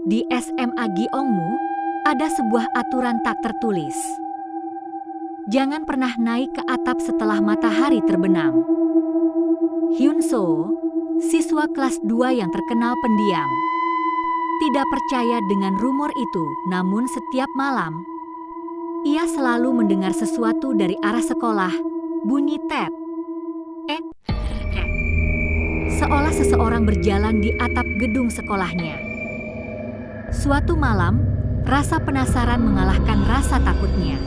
Di SMA Gyeongmu, ada sebuah aturan tak tertulis. Jangan pernah naik ke atap setelah matahari terbenam. Hyun So, siswa kelas 2 yang terkenal pendiam, tidak percaya dengan rumor itu, namun setiap malam, ia selalu mendengar sesuatu dari arah sekolah, bunyi tet. Seolah seseorang berjalan di atap gedung sekolahnya. Suatu malam, rasa penasaran mengalahkan rasa takutnya.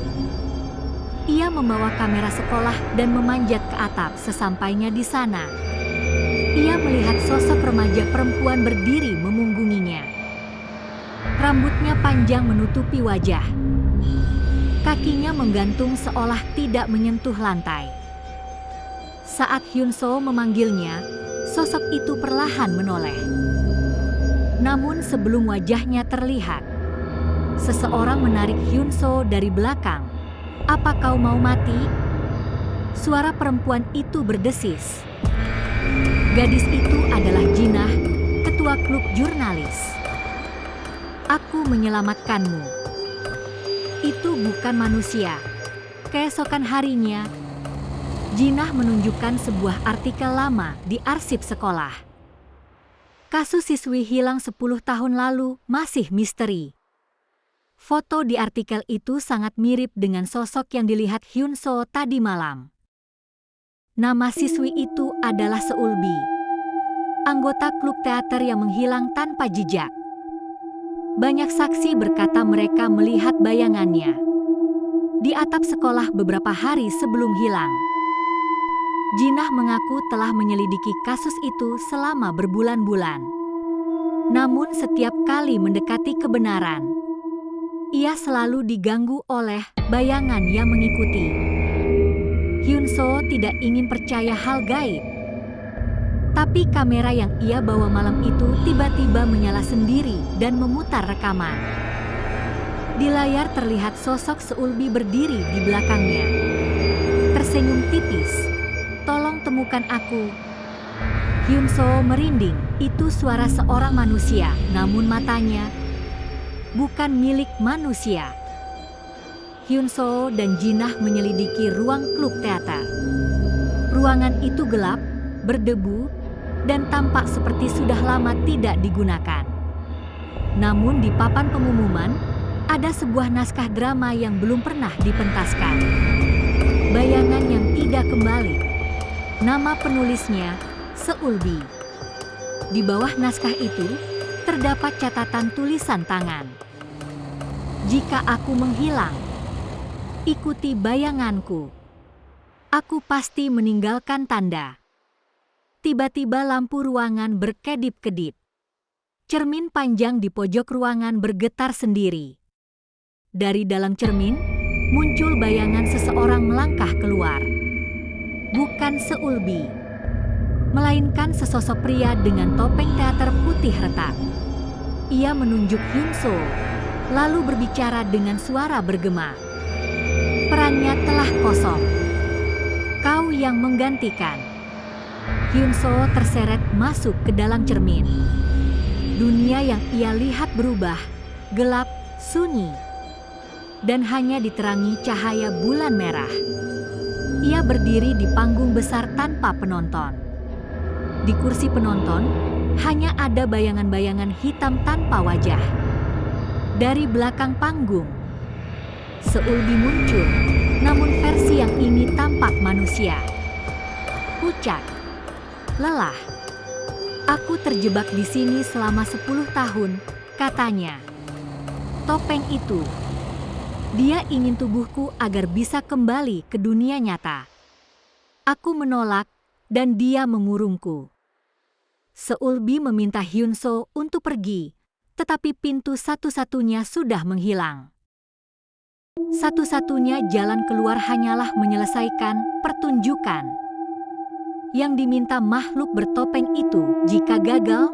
Ia membawa kamera sekolah dan memanjat ke atap. Sesampainya di sana, ia melihat sosok remaja perempuan berdiri memunggunginya. Rambutnya panjang menutupi wajah. Kakinya menggantung seolah tidak menyentuh lantai. Saat Hyun So memanggilnya, sosok itu perlahan menoleh. Namun sebelum wajahnya terlihat, seseorang menarik Hyun So dari belakang. "Apa kau mau mati?" Suara perempuan itu berdesis. Gadis itu adalah Jinah, ketua klub jurnalis. "Aku menyelamatkanmu." Itu bukan manusia. Keesokan harinya, Jinah menunjukkan sebuah artikel lama di arsip sekolah. Kasus siswi hilang 10 tahun lalu masih misteri. Foto di artikel itu sangat mirip dengan sosok yang dilihat Hyun So tadi malam. Nama siswi itu adalah Seulbi, anggota klub teater yang menghilang tanpa jejak. Banyak saksi berkata mereka melihat bayangannya di atap sekolah beberapa hari sebelum hilang. Jinah mengaku telah menyelidiki kasus itu selama berbulan-bulan. Namun setiap kali mendekati kebenaran, ia selalu diganggu oleh bayangan yang mengikuti. Hyun So tidak ingin percaya hal gaib. Tapi kamera yang ia bawa malam itu tiba-tiba menyala sendiri dan memutar rekaman. Di layar terlihat sosok Seulbi berdiri di belakangnya. Tersenyum tipis. "Tolong temukan aku." Hyun So merinding. Itu suara seorang manusia, namun matanya bukan milik manusia. Hyun So dan Jinah menyelidiki ruang klub teater. Ruangan itu gelap, berdebu, dan tampak seperti sudah lama tidak digunakan. Namun di papan pengumuman, ada sebuah naskah drama yang belum pernah dipentaskan. Bayangan yang tidak kembali. Nama penulisnya, Seulbi. Di bawah naskah itu, terdapat catatan tulisan tangan. "Jika aku menghilang, ikuti bayanganku. Aku pasti meninggalkan tanda." Tiba-tiba lampu ruangan berkedip-kedip. Cermin panjang di pojok ruangan bergetar sendiri. Dari dalam cermin, muncul bayangan seseorang melangkah keluar. Bukan Seulbi, melainkan sesosok pria dengan topeng teater putih retak. Ia menunjuk Hyun So, lalu berbicara dengan suara bergema. "Perannya telah kosong. Kau yang menggantikan." Hyun So terseret masuk ke dalam cermin. Dunia yang ia lihat berubah, gelap, sunyi, dan hanya diterangi cahaya bulan merah. Ia berdiri di panggung besar tanpa penonton. Di kursi penonton, hanya ada bayangan-bayangan hitam tanpa wajah. Dari belakang panggung, Seulbi muncul, namun versi yang ini tampak manusia. Pucat, lelah. "Aku terjebak di sini selama 10 tahun, katanya. Topeng itu, dia ingin tubuhku agar bisa kembali ke dunia nyata. Aku menolak dan dia mengurungku." Seulbi meminta Hyun So untuk pergi, tetapi pintu satu-satunya sudah menghilang. Satu-satunya jalan keluar hanyalah menyelesaikan pertunjukan. Yang diminta makhluk bertopeng itu, jika gagal,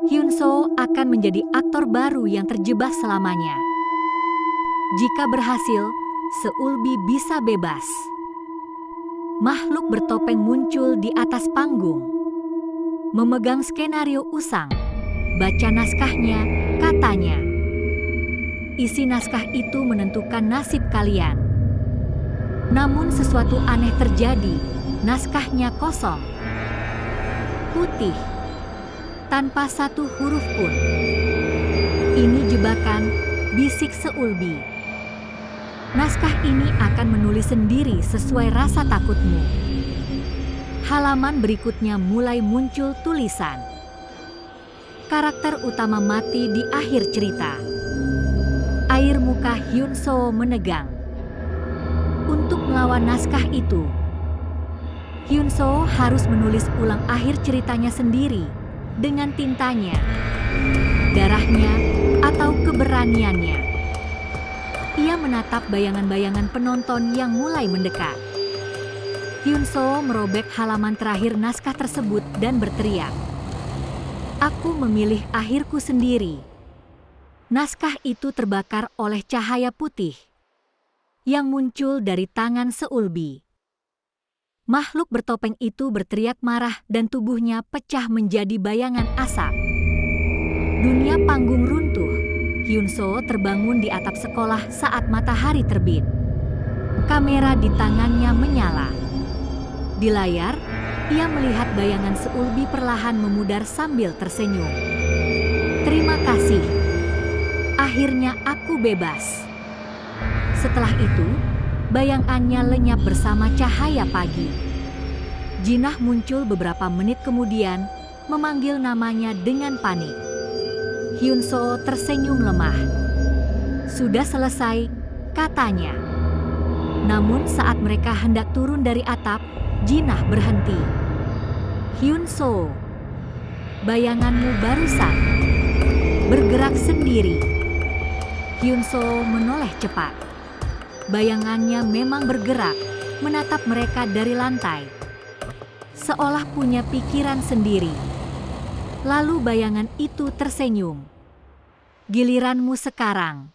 Hyun So akan menjadi aktor baru yang terjebak selamanya. Jika berhasil, Seulbi bisa bebas. Makhluk bertopeng muncul di atas panggung. Memegang skenario usang, baca naskahnya, isi naskah itu menentukan nasib kalian. Namun sesuatu aneh terjadi, naskahnya kosong. Putih, tanpa satu huruf pun. Ini jebakan, bisik Seulbi. Naskah ini akan menulis sendiri sesuai rasa takutmu. Halaman berikutnya mulai muncul tulisan. Karakter utama mati di akhir cerita. Air muka Hyun Soo menegang. Untuk melawan naskah itu, Hyun Soo harus menulis ulang akhir ceritanya sendiri dengan tintanya, darahnya, atau keberaniannya. Ia menatap bayangan-bayangan penonton yang mulai mendekat. Hyun Soo merobek halaman terakhir naskah tersebut dan berteriak, "Aku memilih akhirku sendiri." Naskah itu terbakar oleh cahaya putih yang muncul dari tangan Seulbi. Makhluk bertopeng itu berteriak marah dan tubuhnya pecah menjadi bayangan asap. Dunia panggung runtuh. Hyun Soo terbangun di atap sekolah saat matahari terbit. Kamera di tangannya menyala. Di layar, ia melihat bayangan Seulbi perlahan memudar sambil tersenyum. "Terima kasih. Akhirnya aku bebas." Setelah itu, bayangannya lenyap bersama cahaya pagi. Jinah muncul beberapa menit kemudian, memanggil namanya dengan panik. Hyun Soo tersenyum lemah. "Sudah selesai," katanya. Namun saat mereka hendak turun dari atap, Jinah berhenti. "Hyun Soo, bayanganmu barusan bergerak sendiri." Hyun Soo menoleh cepat. Bayangannya memang bergerak, menatap mereka dari lantai. Seolah punya pikiran sendiri. Lalu bayangan itu tersenyum. "Giliranmu sekarang."